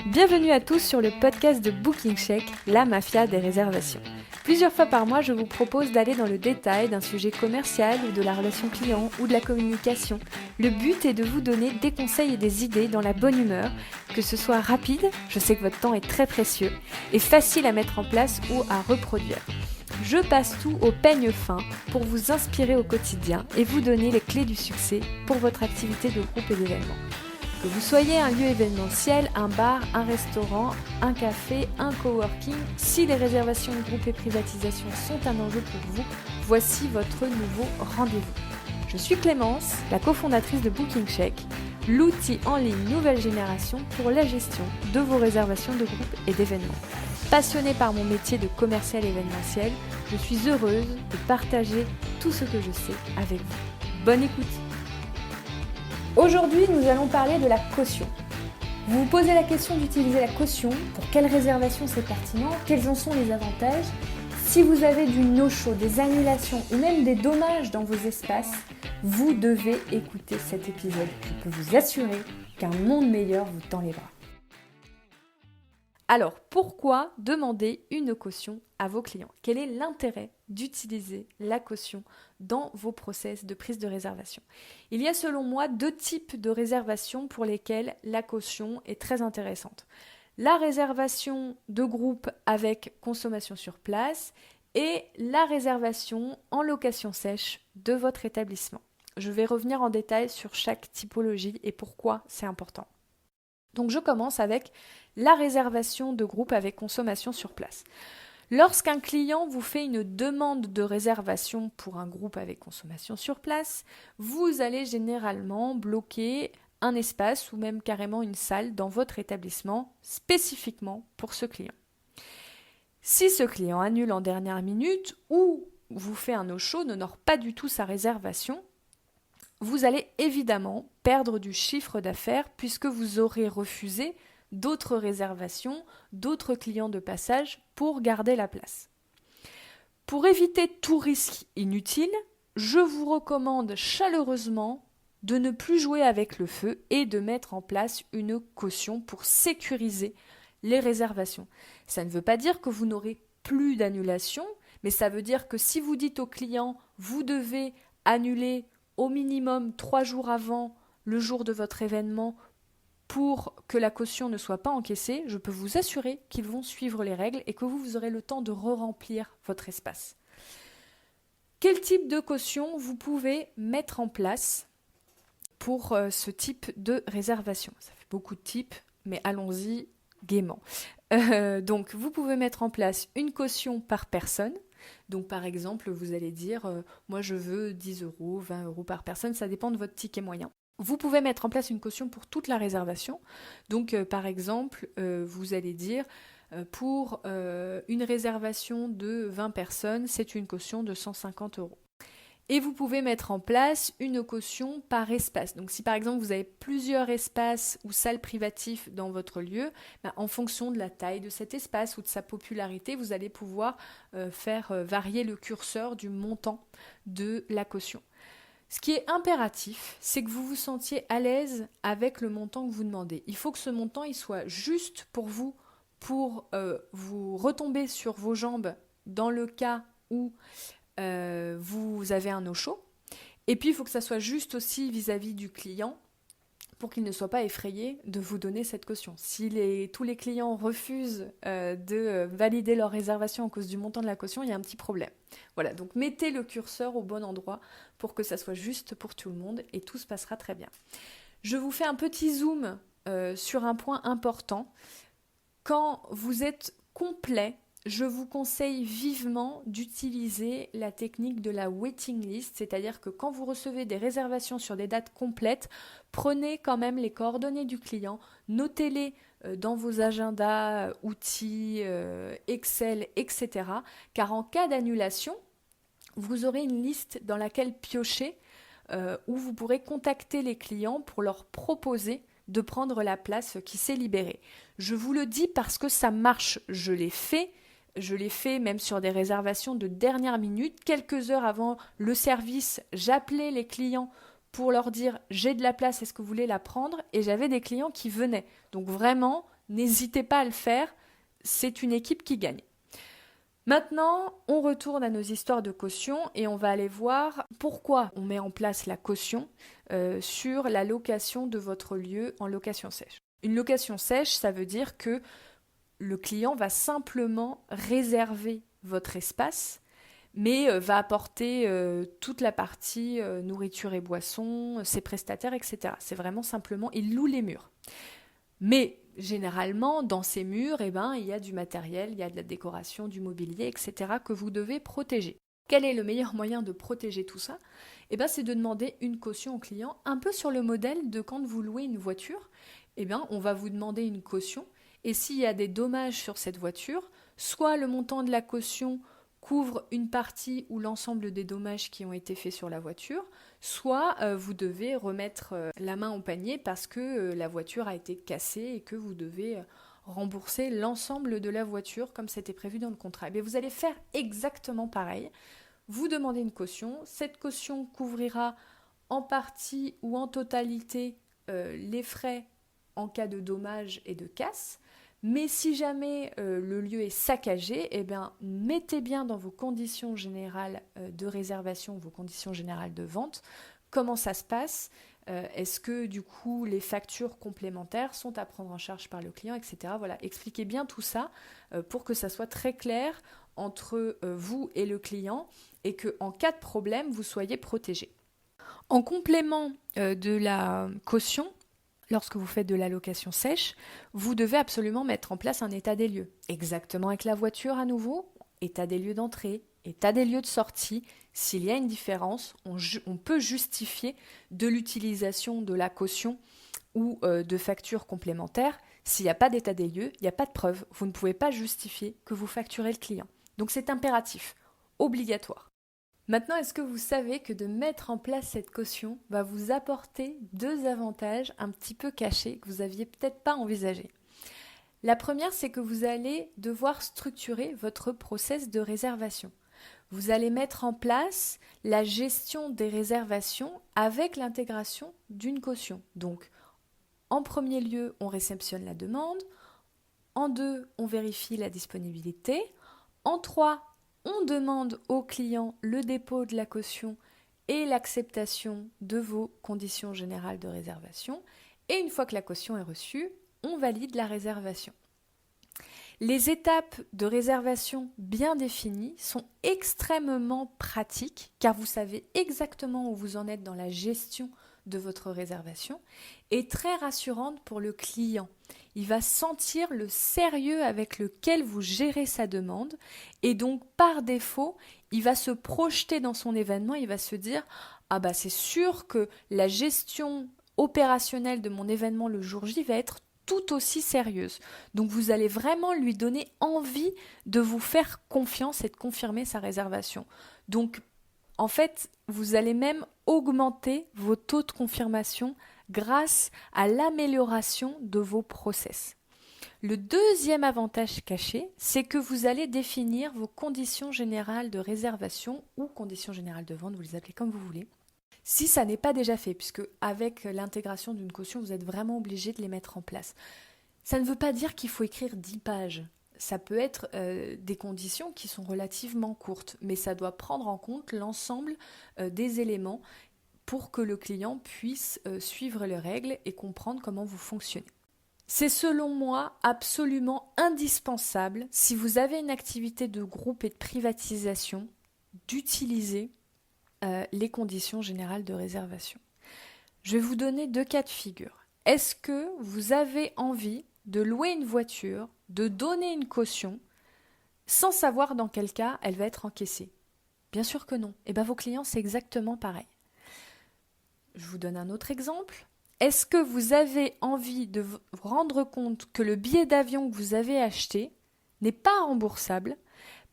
Bienvenue à tous sur le podcast de Booking Check, la mafia des réservations. Plusieurs fois par mois, je vous propose d'aller dans le détail d'un sujet commercial ou de la relation client ou de la communication. Le but est de vous donner des conseils et des idées dans la bonne humeur, que ce soit rapide, je sais que votre temps est très précieux, et facile à mettre en place ou à reproduire. Je passe tout au peigne fin pour vous inspirer au quotidien et vous donner les clés du succès pour votre activité de groupe et d'événement. Que vous soyez un lieu événementiel, un bar, un restaurant, un café, un coworking, si les réservations de groupe et privatisation sont un enjeu pour vous, voici votre nouveau rendez-vous. Je suis Clémence, la cofondatrice de Booking Check, l'outil en ligne nouvelle génération pour la gestion de vos réservations de groupe et d'événements. Passionnée par mon métier de commercial événementiel, je suis heureuse de partager tout ce que je sais avec vous. Bonne écoute! Aujourd'hui, nous allons parler de la caution. Vous vous posez la question d'utiliser la caution, pour quelle réservation c'est pertinent, quels en sont les avantages. Si vous avez du no-show, des annulations ou même des dommages dans vos espaces, vous devez écouter cet épisode. Je peux vous assurer qu'un monde meilleur vous tend les bras. Alors, pourquoi demander une caution à vos clients ? Quel est l'intérêt d'utiliser la caution dans vos process de prise de réservation ? Il y a selon moi deux types de réservations pour lesquelles la caution est très intéressante. La réservation de groupe avec consommation sur place et la réservation en location sèche de votre établissement. Je vais revenir en détail sur chaque typologie et pourquoi c'est important. Donc je commence avec la réservation de groupe avec consommation sur place. Lorsqu'un client vous fait une demande de réservation pour un groupe avec consommation sur place, vous allez généralement bloquer un espace ou même carrément une salle dans votre établissement spécifiquement pour ce client. Si ce client annule en dernière minute ou vous fait un no-show, n'honore pas du tout sa réservation, vous allez évidemment perdre du chiffre d'affaires puisque vous aurez refusé d'autres réservations, d'autres clients de passage pour garder la place. Pour éviter tout risque inutile, je vous recommande chaleureusement de ne plus jouer avec le feu et de mettre en place une caution pour sécuriser les réservations. Ça ne veut pas dire que vous n'aurez plus d'annulation, mais ça veut dire que si vous dites au client « vous devez annuler au minimum 3 jours avant le jour de votre événement pour que la caution ne soit pas encaissée, je peux vous assurer qu'ils vont suivre les règles et que vous aurez le temps de re-remplir votre espace. Quel type de caution vous pouvez mettre en place pour ce type de réservation ? Ça fait beaucoup de types, mais allons-y gaiement. Donc, vous pouvez mettre en place une caution par personne. Donc par exemple, vous allez dire moi je veux 10 euros, 20 euros par personne, ça dépend de votre ticket moyen. Vous pouvez mettre en place une caution pour toute la réservation. Donc par exemple, vous allez dire pour une réservation de 20 personnes, c'est une caution de 150 euros. Et vous pouvez mettre en place une caution par espace. Donc si par exemple vous avez plusieurs espaces ou salles privatives dans votre lieu, en fonction de la taille de cet espace ou de sa popularité, vous allez pouvoir faire varier le curseur du montant de la caution. Ce qui est impératif, c'est que vous vous sentiez à l'aise avec le montant que vous demandez. Il faut que ce montant il soit juste pour vous vous retomber sur vos jambes dans le cas où vous avez un no-show. Et puis il faut que ça soit juste aussi vis-à-vis du client pour qu'il ne soit pas effrayé de vous donner cette caution. Si tous les clients refusent de valider leur réservation à cause du montant de la caution, il y a un petit problème. Voilà, donc mettez le curseur au bon endroit pour que ça soit juste pour tout le monde et tout se passera très bien. Je vous fais un petit zoom sur un point important. Quand vous êtes complet, je vous conseille vivement d'utiliser la technique de la waiting list, c'est-à-dire que quand vous recevez des réservations sur des dates complètes, prenez quand même les coordonnées du client, notez-les dans vos agendas, outils, Excel, etc. Car en cas d'annulation, vous aurez une liste dans laquelle piocher où vous pourrez contacter les clients pour leur proposer de prendre la place qui s'est libérée. Je vous le dis parce que ça marche, je l'ai fait même sur des réservations de dernière minute. Quelques heures avant le service, j'appelais les clients pour leur dire « j'ai de la place, est-ce que vous voulez la prendre ?» Et j'avais des clients qui venaient. Donc vraiment, n'hésitez pas à le faire, c'est une équipe qui gagne. Maintenant, on retourne à nos histoires de caution et on va aller voir pourquoi on met en place la caution sur la location de votre lieu en location sèche. Une location sèche, ça veut dire que le client va simplement réserver votre espace, mais va apporter toute la partie nourriture et boissons, ses prestataires, etc. C'est vraiment simplement, il loue les murs. Mais généralement, dans ces murs, il y a du matériel, il y a de la décoration, du mobilier, etc. que vous devez protéger. Quel est le meilleur moyen de protéger tout ça ? C'est de demander une caution au client, un peu sur le modèle de quand vous louez une voiture. On va vous demander une caution, et s'il y a des dommages sur cette voiture, soit le montant de la caution couvre une partie ou l'ensemble des dommages qui ont été faits sur la voiture, soit vous devez remettre la main au panier parce que la voiture a été cassée et que vous devez rembourser l'ensemble de la voiture comme c'était prévu dans le contrat. Vous allez faire exactement pareil. Vous demandez une caution. Cette caution couvrira en partie ou en totalité les frais en cas de dommages et de casse. Mais si jamais le lieu est saccagé, mettez bien dans vos conditions générales de réservation, vos conditions générales de vente, comment ça se passe. Est-ce que du coup les factures complémentaires sont à prendre en charge par le client, etc. Voilà, expliquez bien tout ça pour que ça soit très clair entre vous et le client et qu'en cas de problème, vous soyez protégé. En complément de la caution, lorsque vous faites de la location sèche, vous devez absolument mettre en place un état des lieux. Exactement avec la voiture à nouveau, état des lieux d'entrée, état des lieux de sortie. S'il y a une différence, on peut justifier de l'utilisation de la caution ou de factures complémentaires. S'il n'y a pas d'état des lieux, il n'y a pas de preuve. Vous ne pouvez pas justifier que vous facturez le client. Donc c'est impératif, obligatoire. Maintenant, est-ce que vous savez que de mettre en place cette caution va vous apporter 2 avantages un petit peu cachés que vous n'aviez peut-être pas envisagés ? La première, c'est que vous allez devoir structurer votre process de réservation. Vous allez mettre en place la gestion des réservations avec l'intégration d'une caution. Donc, en premier lieu, on réceptionne la demande. En 2, on vérifie la disponibilité. En 3, on demande au client le dépôt de la caution et l'acceptation de vos conditions générales de réservation. Et une fois que la caution est reçue, on valide la réservation. Les étapes de réservation bien définies sont extrêmement pratiques car vous savez exactement où vous en êtes dans la gestion de votre réservation et très rassurante pour le client. Il va sentir le sérieux avec lequel vous gérez sa demande et donc par défaut, il va se projeter dans son événement, il va se dire « Ah c'est sûr que la gestion opérationnelle de mon événement le jour J va être tout aussi sérieuse. » Donc vous allez vraiment lui donner envie de vous faire confiance et de confirmer sa réservation. Donc en fait, vous allez même augmenter vos taux de confirmation grâce à l'amélioration de vos process. Le deuxième avantage caché, c'est que vous allez définir vos conditions générales de réservation ou conditions générales de vente, vous les appelez comme vous voulez, si ça n'est pas déjà fait, puisque avec l'intégration d'une caution, vous êtes vraiment obligé de les mettre en place. Ça ne veut pas dire qu'il faut écrire 10 pages. Ça peut être des conditions qui sont relativement courtes, mais ça doit prendre en compte l'ensemble des éléments pour que le client puisse suivre les règles et comprendre comment vous fonctionnez. C'est selon moi absolument indispensable, si vous avez une activité de groupe et de privatisation, d'utiliser les conditions générales de réservation. Je vais vous donner 2 cas de figure. Est-ce que vous avez envie de louer une voiture, de donner une caution, sans savoir dans quel cas elle va être encaissée? Bien sûr que non. Et vos clients, c'est exactement pareil. Je vous donne un autre exemple. Est-ce que vous avez envie de vous rendre compte que le billet d'avion que vous avez acheté n'est pas remboursable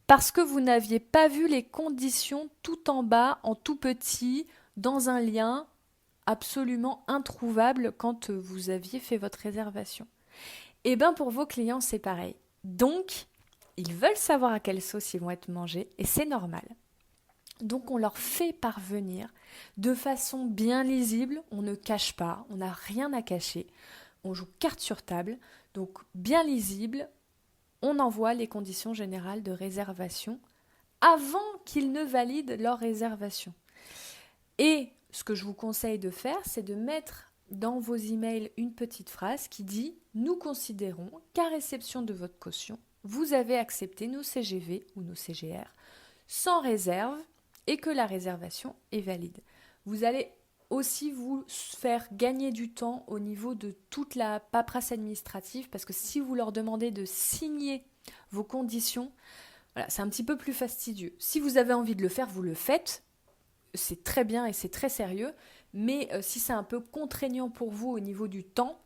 parce que vous n'aviez pas vu les conditions tout en bas, en tout petit, dans un lien absolument introuvable quand vous aviez fait votre réservation? Pour vos clients, c'est pareil. Donc, ils veulent savoir à quelle sauce ils vont être mangés et c'est normal. Donc, on leur fait parvenir de façon bien lisible, on ne cache pas, on n'a rien à cacher. on joue carte sur table, donc bien lisible, on envoie les conditions générales de réservation avant qu'ils ne valident leur réservation. Et ce que je vous conseille de faire, c'est de mettre dans vos emails une petite phrase qui dit « Nous considérons qu'à réception de votre caution, vous avez accepté nos CGV ou nos CGR sans réserve et que la réservation est valide. » Vous allez aussi vous faire gagner du temps au niveau de toute la paperasse administrative parce que si vous leur demandez de signer vos conditions, voilà, c'est un petit peu plus fastidieux. Si vous avez envie de le faire, vous le faites. C'est très bien et c'est très sérieux. Mais si c'est un peu contraignant pour vous au niveau du temps,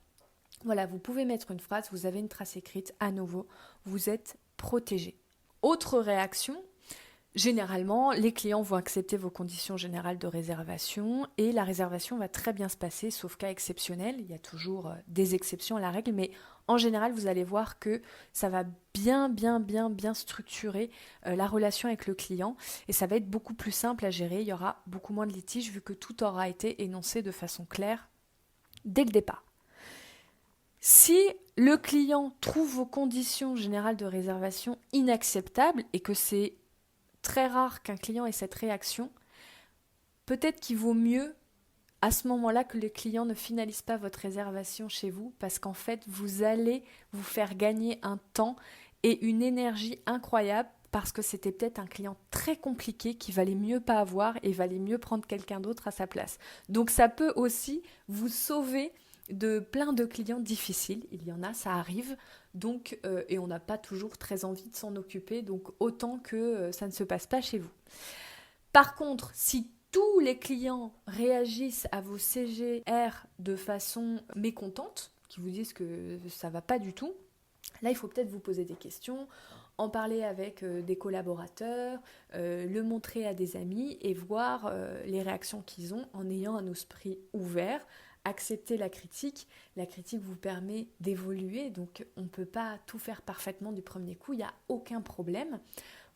voilà, vous pouvez mettre une phrase, vous avez une trace écrite, à nouveau, vous êtes protégé. Autre réaction, généralement, les clients vont accepter vos conditions générales de réservation et la réservation va très bien se passer, sauf cas exceptionnel. Il y a toujours des exceptions à la règle, mais en général, vous allez voir que ça va bien structurer la relation avec le client et ça va être beaucoup plus simple à gérer. Il y aura beaucoup moins de litiges vu que tout aura été énoncé de façon claire dès le départ. Si le client trouve vos conditions générales de réservation inacceptables et que c'est très rare qu'un client ait cette réaction, peut-être qu'il vaut mieux à ce moment-là que le client ne finalise pas votre réservation chez vous parce qu'en fait, vous allez vous faire gagner un temps et une énergie incroyable parce que c'était peut-être un client très compliqué qui valait mieux pas avoir et valait mieux prendre quelqu'un d'autre à sa place. Donc ça peut aussi vous sauver de plein de clients difficiles, il y en a, ça arrive, donc, et on n'a pas toujours très envie de s'en occuper, donc autant que ça ne se passe pas chez vous. Par contre, si tous les clients réagissent à vos CGR de façon mécontente, qui vous disent que ça ne va pas du tout, là il faut peut-être vous poser des questions, en parler avec des collaborateurs, le montrer à des amis et voir les réactions qu'ils ont en ayant un esprit ouvert. Accepter la critique vous permet d'évoluer, donc on ne peut pas tout faire parfaitement du premier coup, il n'y a aucun problème.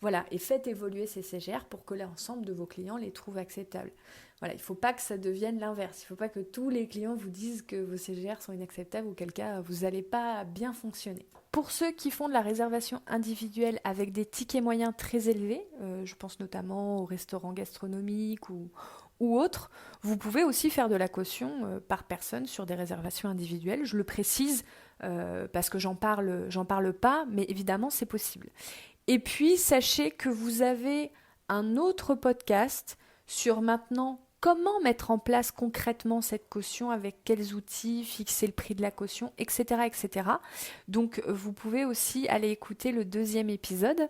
Voilà, et faites évoluer ces CGR pour que l'ensemble de vos clients les trouvent acceptables. Voilà, il ne faut pas que ça devienne l'inverse, il ne faut pas que tous les clients vous disent que vos CGR sont inacceptables, auquel cas vous n'allez pas bien fonctionner. Pour ceux qui font de la réservation individuelle avec des tickets moyens très élevés, je pense notamment aux restaurants gastronomiques ou autres, vous pouvez aussi faire de la caution par personne sur des réservations individuelles. Je le précise parce que j'en parle pas, mais évidemment c'est possible. Et puis sachez que vous avez un autre podcast sur maintenant comment mettre en place concrètement cette caution, avec quels outils, fixer le prix de la caution, etc. etc. Donc vous pouvez aussi aller écouter le 2e épisode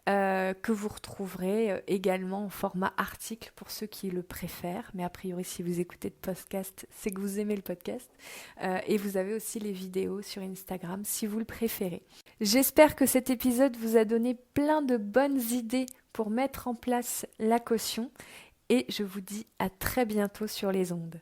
que vous retrouverez également en format article pour ceux qui le préfèrent. Mais a priori, si vous écoutez le podcast, c'est que vous aimez le podcast. Et vous avez aussi les vidéos sur Instagram si vous le préférez. J'espère que cet épisode vous a donné plein de bonnes idées pour mettre en place la caution. Et je vous dis à très bientôt sur les ondes.